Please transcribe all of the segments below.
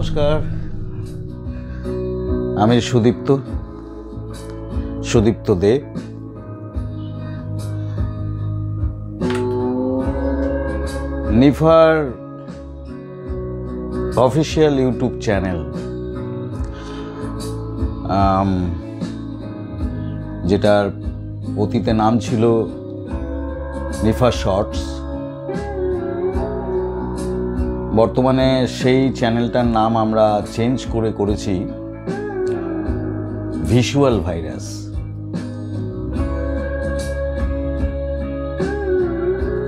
নমস্কার, আমি সুদীপ্ত দে। নিফার official YouTube channel, যেটার অতীতে নাম ছিল নিফা শর্টস, বর্তমানে সেই চ্যানেলটার নাম আমরা চেঞ্জ করেছি ভিজুয়াল ভাইরাস।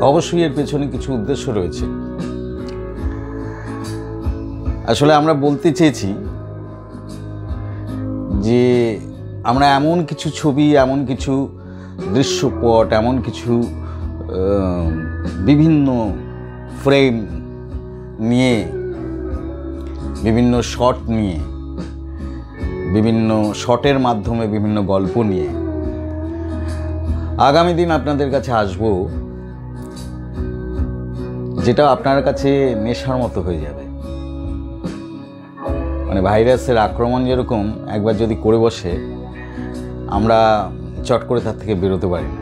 অবশ্যই এর পেছনে কিছু উদ্দেশ্য রয়েছে। আসলে আমরা বলতে চেয়েছি যে আমরা এমন কিছু ছবি, এমন কিছু দৃশ্যপট, এমন কিছু বিভিন্ন ফ্রেম নিয়ে, বিভিন্ন শট নিয়ে, বিভিন্ন শটের মাধ্যমে বিভিন্ন গল্প নিয়ে আগামী দিন আপনাদের কাছে আসব, যেটা আপনার কাছে নেশার মতো হয়ে যাবে। মানে ভাইরাসের আক্রমণ যেরকম একবার যদি করে বসে, আমরা চট করে তার থেকে বেরোতে পারি না।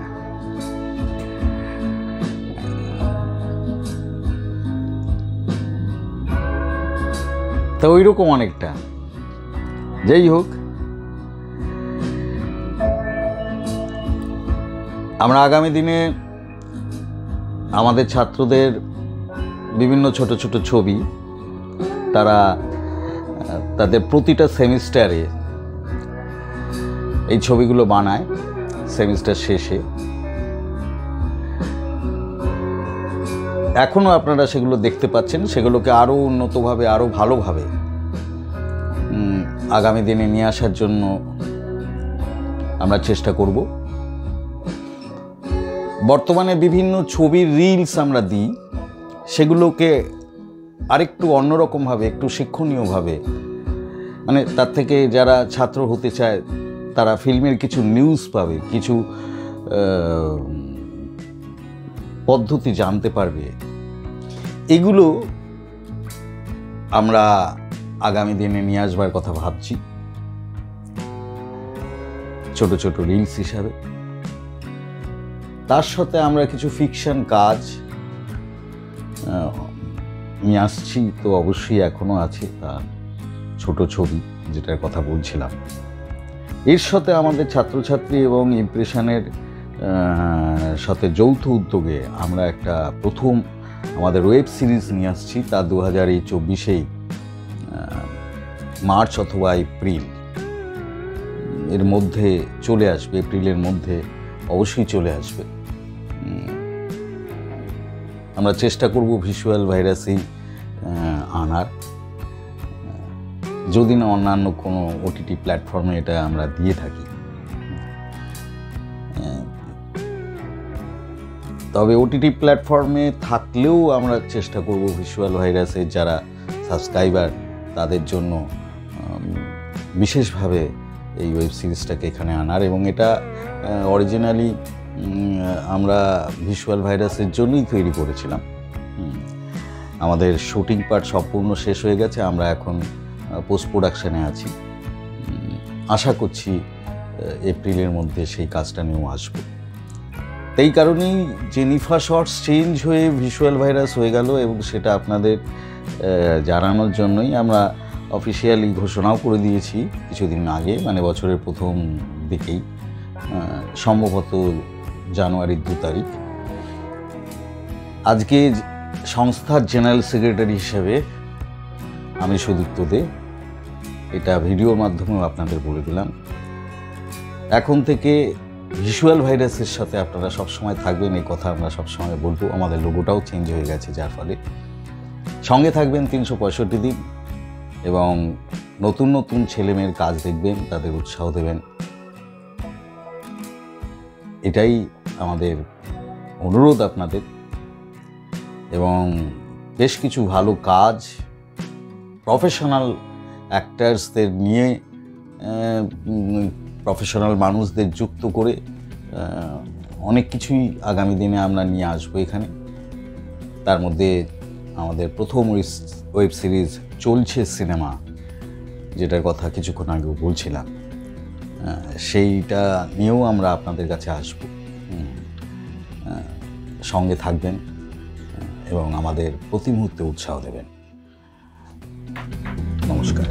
তো ওই রকম অনেকটা। যাই হোক, আমরা আগামী দিনে আমাদের ছাত্রদের বিভিন্ন ছোট ছোট ছবি, তারা তাদের প্রতিটা সেমিস্টারে এই ছবিগুলো বানায়। সেমিস্টার শেষে এখনও আপনারা সেগুলো দেখতে পাচ্ছেন। সেগুলোকে আরও উন্নতভাবে, আরও ভালোভাবে আগামী দিনে নিয়ে আসার জন্য আমরা চেষ্টা করব। বর্তমানে বিভিন্ন ছবির রিলস আমরা দিই, সেগুলোকে আরেকটু অন্যরকমভাবে, একটু শিক্ষণীয়ভাবে, মানে তার থেকে যারা ছাত্র হতে চায় তারা ফিল্মের কিছু নিউজ পাবে, কিছু পদ্ধতি জানতে পারবে। এগুলো আমরা আগামী দিনে নিয়ে আসবার কথা ভাবছি, ছোট ছোট রিলস হিসাবে। তার সাথে আমরা কিছু ফিকশন কাজ নিয়ে আসছি, তো অবশ্যই এখনো আছে তার ছোট ছবি, যেটার কথা বলছিলাম। এর সাথে আমাদের ছাত্রছাত্রী এবং ইমপ্রেশনের সাথে যৌথ উদ্যোগে আমরা একটা প্রথম আমাদের ওয়েব সিরিজ নিয়ে আসছি। তা 2024 মার্চ অথবা এপ্রিল এর মধ্যে চলে আসবে। এপ্রিলের মধ্যে অবশ্যই চলে আসবে। আমরা চেষ্টা করব ভিজুয়াল ভাইরাসই আনার, যদি না অন্যান্য কোনো ওটিটি প্ল্যাটফর্মে এটা আমরা দিয়ে থাকি। তবে ওটিটি প্ল্যাটফর্মে থাকলেও আমরা চেষ্টা করব ভিজুয়াল ভাইরাসের যারা সাবস্ক্রাইবার তাদের জন্য বিশেষভাবে এই ওয়েব সিরিজটাকে এখানে আনার। এবং এটা অরিজিনালি আমরা ভিজুয়াল ভাইরাসের জন্যই তৈরি করেছিলাম। আমাদের শুটিং পার্ট সম্পূর্ণ শেষ হয়ে গেছে, আমরা এখন পোস্ট প্রোডাকশানে আছি। আশা করছি এপ্রিলের মধ্যে সেই কাজটা নিয়েও আসবো। এই কারণেই যে নিফা শর্টস চেঞ্জ হয়ে ভিজুয়াল ভাইরাস হয়ে গেল, এবং সেটা আপনাদের জানানোর জন্যই আমরা অফিসিয়ালি ঘোষণাও করে দিয়েছি কিছুদিন আগে, মানে বছরের প্রথম দিকেই, সম্ভবত জানুয়ারির 2 তারিখ। আজকে সংস্থার জেনারেল সেক্রেটারি হিসেবে আমি সুদীপ্ত দে, এটা ভিডিওর মাধ্যমেও আপনাদের বলে দিলাম। এখন থেকে ভিজুয়াল ভাইরাসের সাথে আপনারা সবসময় থাকবেন, এই কথা আমরা সবসময় বলবো। আমাদের লোগোটাও চেঞ্জ হয়ে গেছে, যার ফলে সঙ্গে থাকবেন 365 দিন, এবং নতুন নতুন ছেলেমেয়ের কাজ দেখবেন, তাদের উৎসাহ দেবেন। এটাই আমাদের অনুরোধ আপনাদের। এবং বেশ কিছু ভালো কাজ প্রফেশনাল অ্যাক্টার্সদের নিয়ে, প্রফেশনাল মানুষদের যুক্ত করে অনেক কিছুই আগামী দিনে আমরা নিয়ে আসবো এখানে। তার মধ্যে আমাদের প্রথম ওয়েব সিরিজ চলছে সিনেমা, যেটার কথা কিছুক্ষণ আগেও বলছিলাম, সেইটা নিয়েও আমরা আপনাদের কাছে আসব। সঙ্গে থাকবেন এবং আমাদের প্রতি মুহূর্তে উৎসাহ দেবেন। নমস্কার।